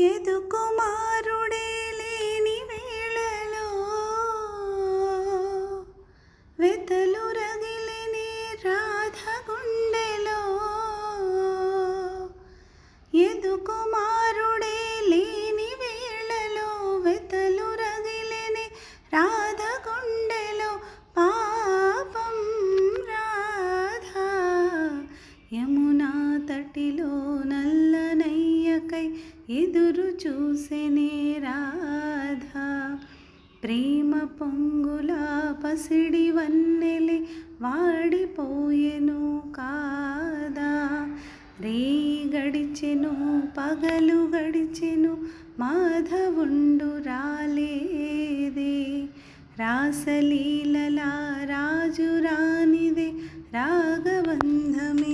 యదు కుమారుడే లేని వేళలో వెతలు రగిలిని రాధ గుండెలో. యదు కుమారుడే లేని వేళలో వెతలు రగిలిని రాధ గుండెలో. పాపం రాధా యమునా తటిలో నల్లనయ్యకై ఎదురు చూసెనే రాధా. ప్రేమ పొంగుల పసిడి వన్నెలి వాడిపోయెను కాదా. రేయి గడిచెను పగలు గడిచెను మాధవుండు రాలేదే. రాసలీలలా రాజు రానిదే రాగబంధమే.